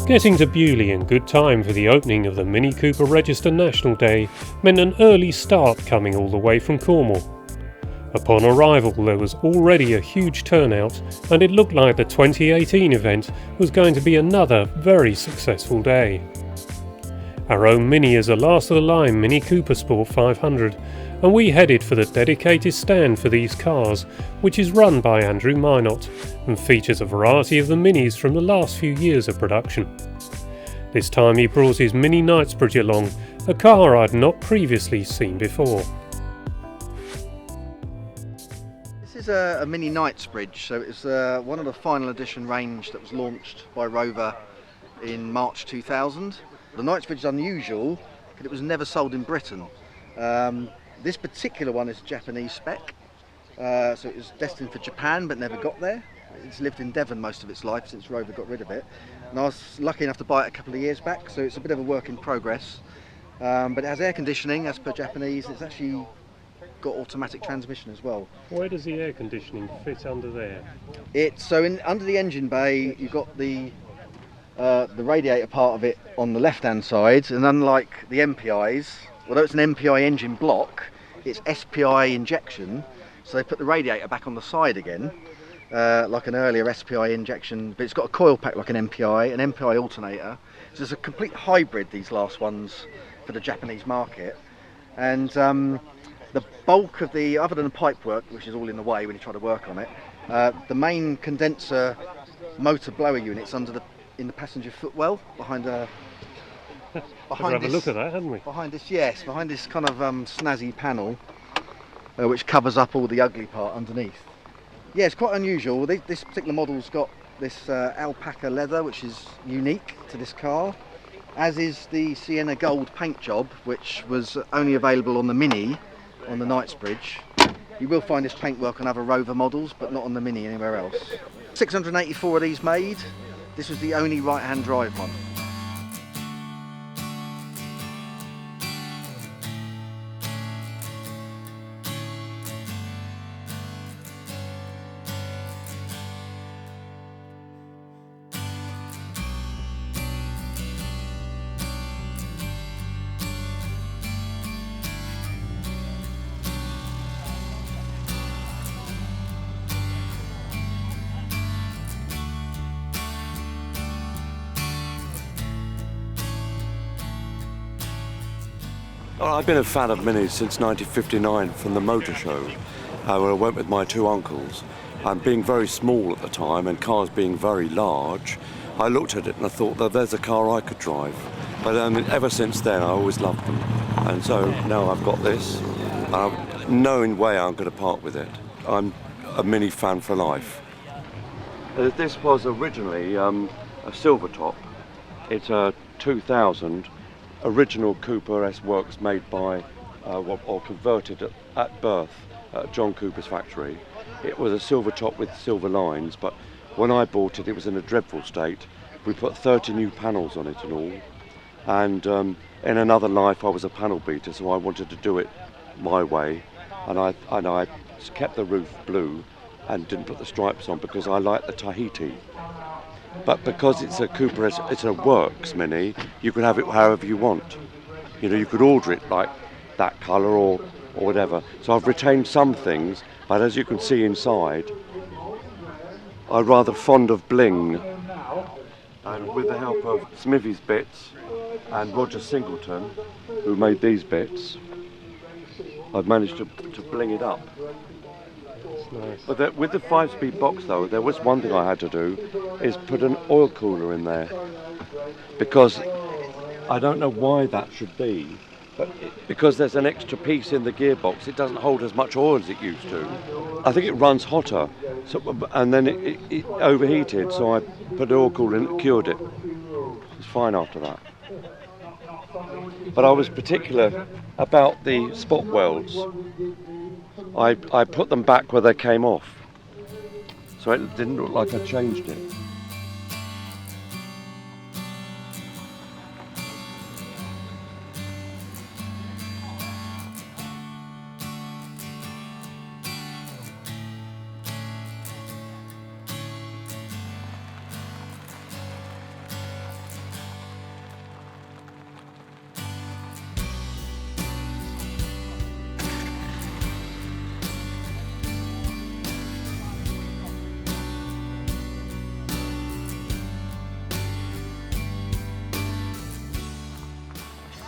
Getting to Beaulieu in good time for the opening of the Mini Cooper Register National Day meant an early start coming all the way from Cornwall. Upon arrival there was already a huge turnout, and it looked like the 2018 event was going to be another very successful day. Our own Mini is a last of the line Mini Cooper Sport 500, and we headed for the dedicated stand for these cars, which is run by Andrew Minot and features a variety of the Minis from the last few years of production. This time he brought his Mini Knightsbridge along, a car I'd not previously seen before. This is a Mini Knightsbridge, so it's one of the final edition range that was launched by Rover in March 2000. The Knightsbridge is unusual because it was never sold in Britain. This particular one is Japanese spec, so it was destined for Japan but never got there. It's lived in Devon most of its life since Rover got rid of it, and I was lucky enough to buy it a couple of years back, so it's a bit of a work in progress. But it has air conditioning as per Japanese. It's actually got automatic transmission as well. Where does the air conditioning fit under there? Under the engine bay you've got the radiator part of it on the left hand side, and unlike the MPIs, although it's an MPI engine block, it's SPI injection, so they put the radiator back on the side again, like an earlier SPI injection, but it's got a coil pack like an MPI alternator. So it's a complete hybrid, these last ones, for the Japanese market. And the bulk of the, other than the pipe work, which is all in the way when you try to work on it, the main condenser motor blower unit's in the passenger footwell behind a. Have a look at that, haven't we? Behind this kind of snazzy panel, which covers up all the ugly part underneath. Yeah, it's quite unusual. This particular model's got this alpaca leather, which is unique to this car, as is the Sienna Gold paint job, which was only available on the Mini, on the Knightsbridge. You will find this paintwork on other Rover models, but not on the Mini anywhere else. 684 of these made. This was the only right-hand drive one. I've been a fan of Minis since 1959 from the motor show, where I went with my two uncles. And being very small at the time and cars being very large, I looked at it and I thought that there's a car I could drive. But ever since then I always loved them. And so now I've got this, no way I'm going to part with it. I'm a Mini fan for life. This was originally a silver top. It's a 2000 original Cooper S works made by or converted at birth at John Cooper's factory. It was a silver top with silver lines, but when I bought it, it was in a dreadful state. We put 30 new panels on it and all, and in another life I was a panel beater, so I wanted to do it my way, and I kept the roof blue and didn't put the stripes on because I like the Tahiti. But because it's a Cooper, it's a works Mini, you can have it however you want. You know, you could order it like that colour or whatever. So I've retained some things, but as you can see inside, I'm rather fond of bling. And with the help of Smithy's bits and Roger Singleton, who made these bits, I've managed to bling it up. Nice. But with the 5-speed box though, there was one thing I had to do, is put an oil cooler in there. Because I don't know why that should be, but because there's an extra piece in the gearbox, it doesn't hold as much oil as it used to. I think it runs hotter, and then it overheated, so I put an oil cooler in, it cured it. It's fine after that. But I was particular about the spot welds. I put them back where they came off, so it didn't look like I changed it.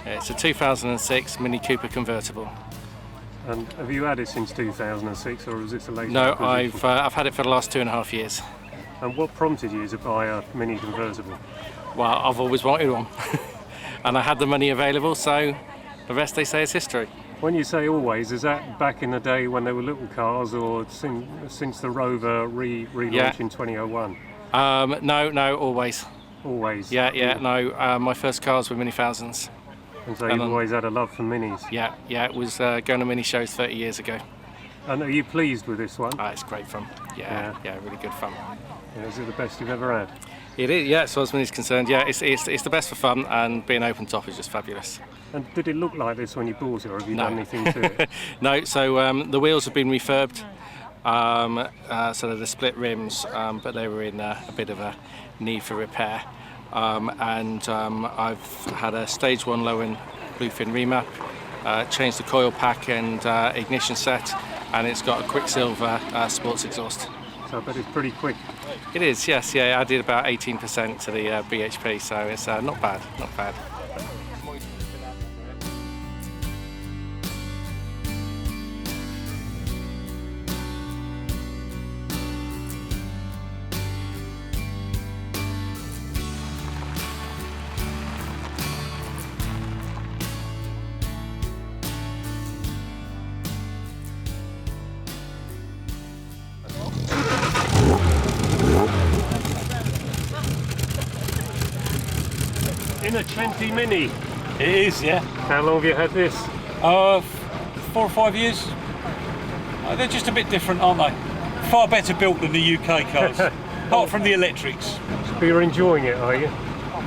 It's a 2006 Mini Cooper convertible. And have you had it since 2006, or is this a later No, acquisition? I've had it for the last 2.5 years. And what prompted you to buy a Mini convertible? Well, I've always wanted one. And I had the money available, so the rest, they say, is history. When you say always, is that back in the day when they were little cars, or since the Rover relaunched in 2001? No, always. Always? Yeah, no, my first cars were Mini Thousands. And so you've always had a love for Minis? Yeah, it was going to Mini shows 30 years ago. And are you pleased with this one? It's great fun. Yeah, really good fun. Yeah, is it the best you've ever had? It is, yeah, as far as Mini's concerned. Yeah, it's the best for fun, and being open top is just fabulous. And did it look like this when you bought it, or have you done anything to it? No, so the wheels have been refurbed, so they're the split rims, but they were in a bit of a need for repair. And I've had a stage 1 low-end bluefin remap, changed the coil pack and ignition set, and it's got a Quicksilver sports exhaust. So I bet it's pretty quick. It is, yes, yeah. I did about 18% to the BHP, so it's not bad, not bad. In a 20 Mini. It is, yeah. How long have you had this? 4 or 5 years. They're just a bit different, aren't they? Far better built than the UK cars, apart from the electrics. But you're enjoying it, are you?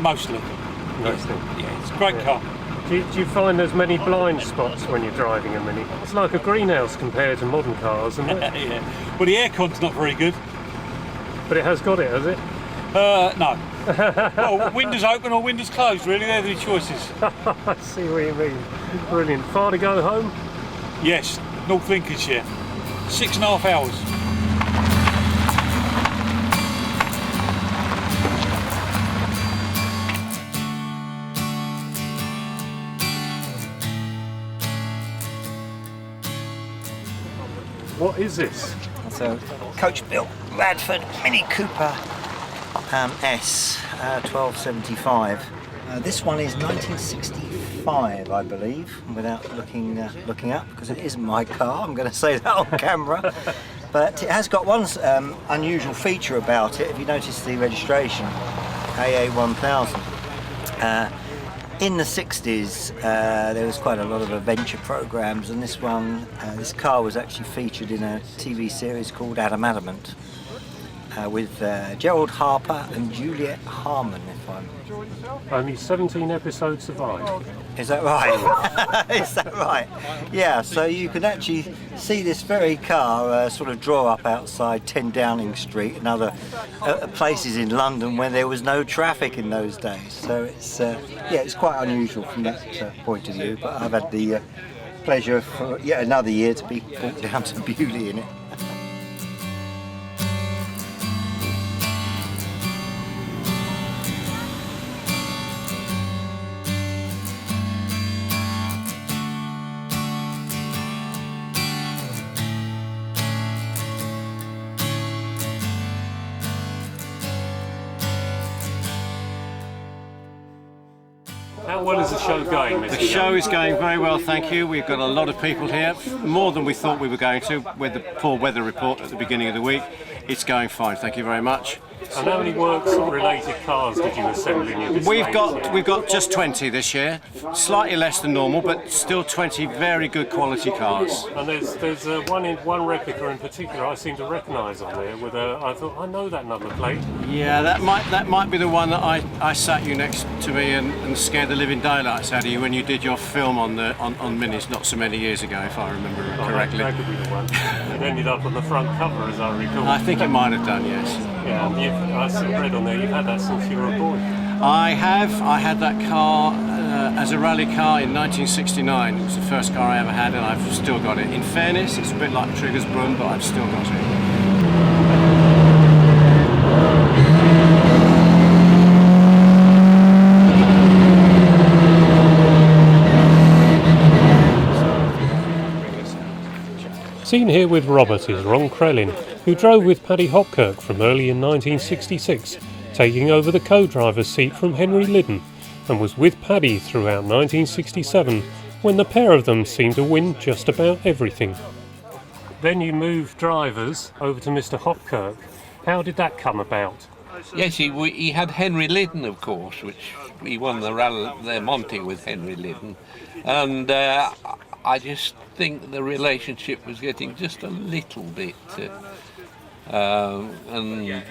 Mostly. Mostly. Yeah, it's a great car. Do you find there's many blind spots when you're driving a Mini? It's like a greenhouse compared to modern cars, isn't it? Yeah. Well, the aircon's not very good. But it has got it, has it? No. Well, windows open or windows closed, really. They're the choices. I see what you mean. Brilliant. Far to go home? Yes, North Lincolnshire. 6.5 hours. What is this? It's a coach-built Radford Mini Cooper S 1275. This one is 1965, I believe, without looking up, because it isn't my car. I'm going to say that on camera. But it has got one unusual feature about it. If you notice the registration, AA1000. In the 60s, there was quite a lot of adventure programs, and this car was actually featured in a TV series called Adam Adamant with Gerald Harper and Juliet Harmon, if I'm... Only 17 episodes survived. Is that right? Is that right? Yeah, so you can actually see this very car sort of draw up outside 10 Downing Street and other places in London when there was no traffic in those days. So it's it's quite unusual from that point of view. But I've had the pleasure for yet another year to be brought down to Beaulieu in it. How well is the show going, Mr. The show is going very well, thank you. We've got a lot of people here, more than we thought we were going to, with the poor weather report at the beginning of the week. It's going fine, thank you very much. And how many works-related cars did you assemble in your display? We've got just 20 this year, slightly less than normal, but still 20 very good quality cars. And there's one replica in particular I seem to recognise on there. I thought I know that number plate. Yeah, that might be the one that I sat you next to me and scared the living daylights out of you when you did your film on Minis not so many years ago, if I remember correctly. That could be the one. It ended up on the front cover, as I recall. I think it might have done, yes. Yeah, I read on there you've had that since you were a boy. I have. I had that car as a rally car in 1969. It was the first car I ever had, and I've still got it. In fairness, it's a bit like Trigger's broom, but I've still got it. Seen here with Robert is Ron Crellin, who drove with Paddy Hopkirk from early in 1966, taking over the co-driver's seat from Henry Liddon, and was with Paddy throughout 1967, when the pair of them seemed to win just about everything. Then you moved drivers over to Mr. Hopkirk. How did that come about? Yes, he had Henry Liddon, of course, which he won the Monte with Henry Liddon, and I just think the relationship was getting just a little bit and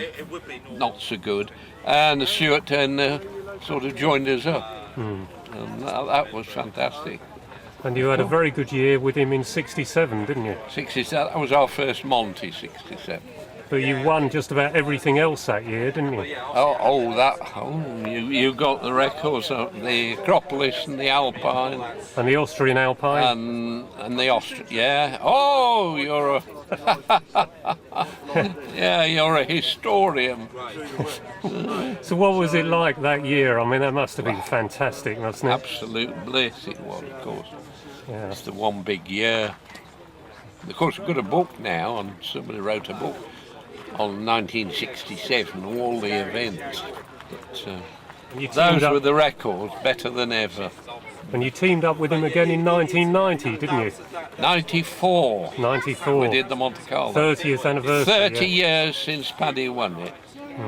not so good, and Stuart Turner sort of joined us up, and that was fantastic. And you had a very good year with him in 67, didn't you? 67, that was our first Monte, 67. But you won just about everything else that year, didn't you? You got the records of the Acropolis and the Alpine. And the Austrian Alpine? And the Austrian, yeah. Oh, you're you're a historian. So what was it like that year? I mean, that must have been fantastic, mustn't it? Absolute bliss it was, of course. Yeah. It's the one big year. Of course, we've got a book now, and somebody wrote a book on 1967, all the events. But, those were the records, better than ever. And you teamed up with him again in 1990, didn't you? 94. 94. We did the Monte Carlo. 30th anniversary. 30 years since Paddy won it.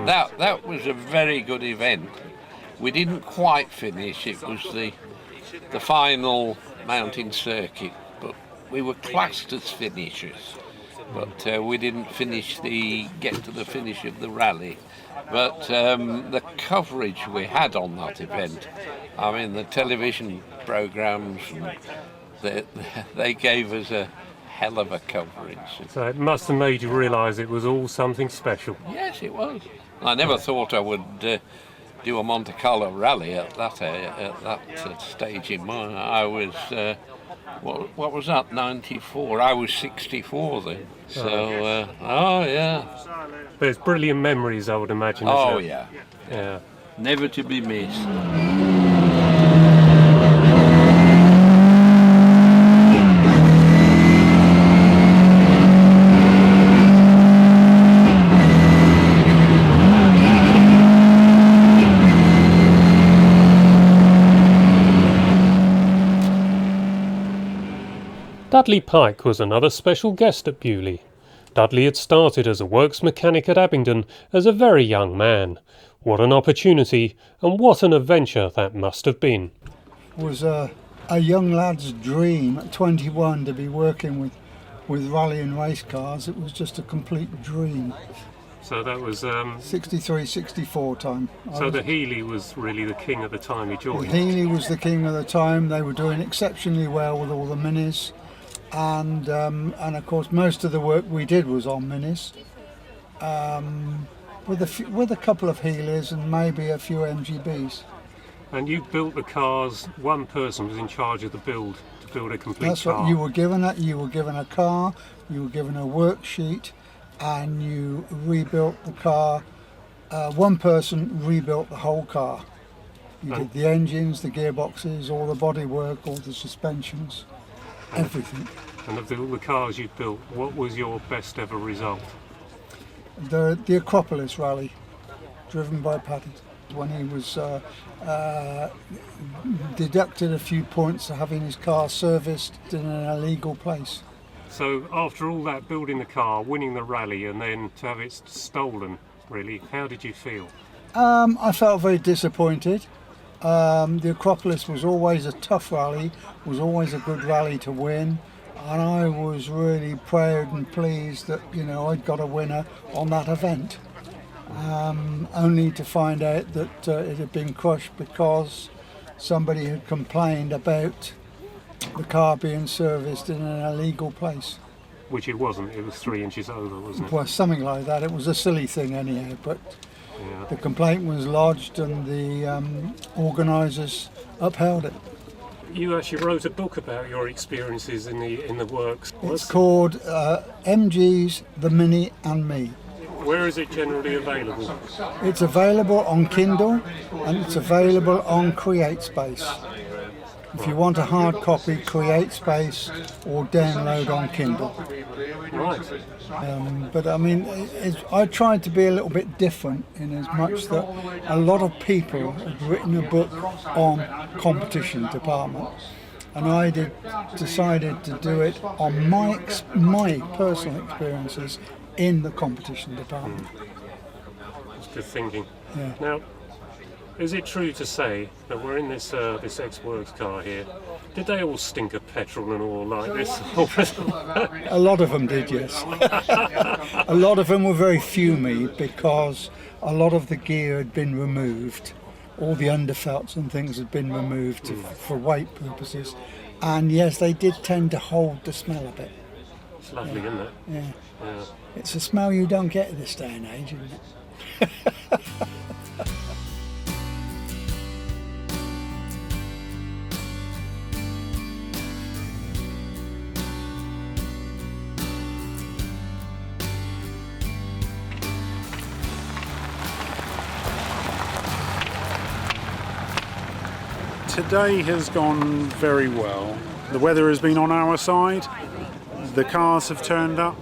That was a very good event. We didn't quite finish. It was the final mountain circuit, but we were classed as finishers. But we didn't get to the finish of the rally. But the coverage we had on that event, I mean, the television programmes, they gave us a hell of a coverage. So it must have made you realise it was all something special. Yes, it was. I never thought I would do a Monte Carlo rally at that stage in mine. I was, what was that, 94? I was 64 then. So, yeah. But it's brilliant memories, I would imagine. Oh, isn't it? Yeah. Never to be missed. Dudley Pike was another special guest at Beaulieu. Dudley had started as a works mechanic at Abingdon as a very young man. What an opportunity, and what an adventure that must have been. It was a young lad's dream at 21 to be working with rally and race cars. It was just a complete dream. So that was 63, 64 time. So the Healy was really the king at the time he joined. The Healy was the king at the time. They were doing exceptionally well with all the minis. And of course most of the work we did was on minis, with a couple of Healers and maybe a few MGBs. And you built the cars. One person was in charge of the build to build a complete car. That's what you were given. You were given a car, you were given a worksheet, and you rebuilt the car. One person rebuilt the whole car. You did the engines, the gearboxes, all the bodywork, all the suspensions. Everything. And of the cars you built, what was your best ever result? The Acropolis rally, driven by Paddy, when he was deducted a few points for having his car serviced in an illegal place. So after all that, building the car, winning the rally, and then to have it stolen, really, how did you feel? I felt very disappointed. The Acropolis was always a tough rally, was always a good rally to win, and I was really proud and pleased that I'd got a winner on that event. Only to find out that it had been crushed because somebody had complained about the car being serviced in an illegal place. Which it wasn't, it was 3 inches over, wasn't it? Well, something like that. It was a silly thing anyhow, but the complaint was lodged and the organisers upheld it. You actually wrote a book about your experiences in the works. It's called MG's, The Mini and Me. Where is it generally available? It's available on Kindle and it's available on CreateSpace. If you want a hard copy, create space or download on Kindle. Right. But I mean, I tried to be a little bit different in as much that a lot of people had written a book on competition department, and I decided to do it on my personal experiences in the competition department. That's good thinking. Yeah. Now, is it true to say that we're in this this ex-works car here? Did they all stink of petrol and all like this? A lot of them did, yes. A lot of them were very fumy because a lot of the gear had been removed. All the underfelts and things had been removed for weight purposes. And yes, they did tend to hold the smell a bit. It's lovely, isn't it? Yeah. Yeah. It's a smell you don't get at this day and age, isn't it? Today has gone very well. The weather has been on our side. The cars have turned up.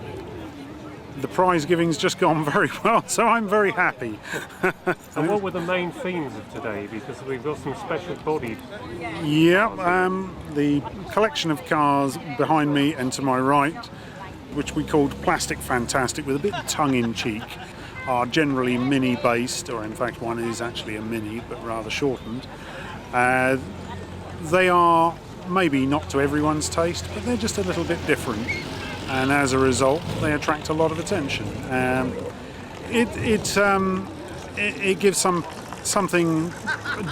The prize giving's just gone very well, so I'm very happy. And what were the main themes of today? Because we've got some special bodied. Yeah, the collection of cars behind me and to my right, which we called Plastic Fantastic with a bit of tongue-in-cheek, are generally mini-based, or in fact one is actually a mini, but rather shortened. They are maybe not to everyone's taste, but they're just a little bit different, and as a result they attract a lot of attention. It gives something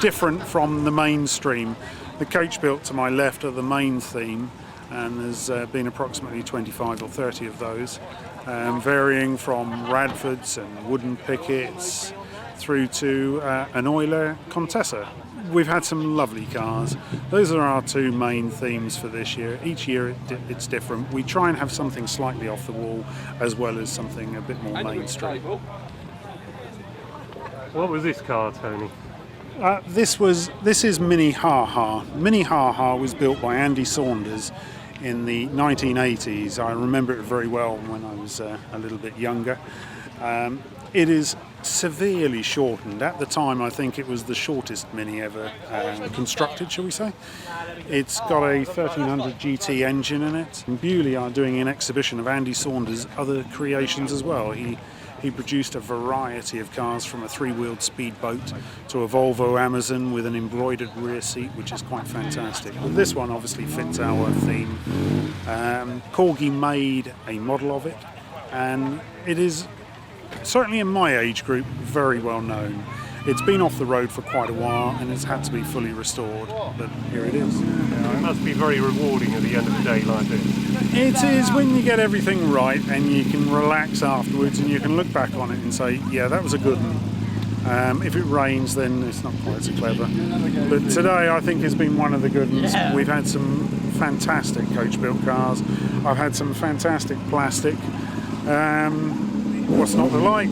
different from the mainstream. The coach built to my left are the main theme, and there's been approximately 25 or 30 of those, varying from Radfords and wooden pickets through to an Euler Contessa. We've had some lovely cars. Those are our two main themes for this year. Each year it's different. We try and have something slightly off the wall as well as something a bit more mainstream. What was this car, Tony? This is Mini Ha Ha. Mini Ha Ha was built by Andy Saunders in the 1980s. I remember it very well when I was a little bit younger. It is severely shortened. At the time, I think it was the shortest Mini ever constructed, shall we say. It's got a 1300 GT engine in it. And Beaulieu are doing an exhibition of Andy Saunders' other creations as well. He produced a variety of cars, from a three-wheeled speedboat to a Volvo Amazon with an embroidered rear seat, which is quite fantastic. But this one obviously fits our theme. Corgi made a model of it, and it is, certainly in my age group, very well known. It's been off the road for quite a while and it's had to be fully restored, but here it is. It must be very rewarding at the end of the day like this. It is, when you get everything right and you can relax afterwards and you can look back on it and say, yeah, that was a good one. If it rains, then it's not quite so clever. But today I think has been one of the good ones. Yeah. We've had some fantastic coach-built cars. I've had some fantastic plastic. What's not to like?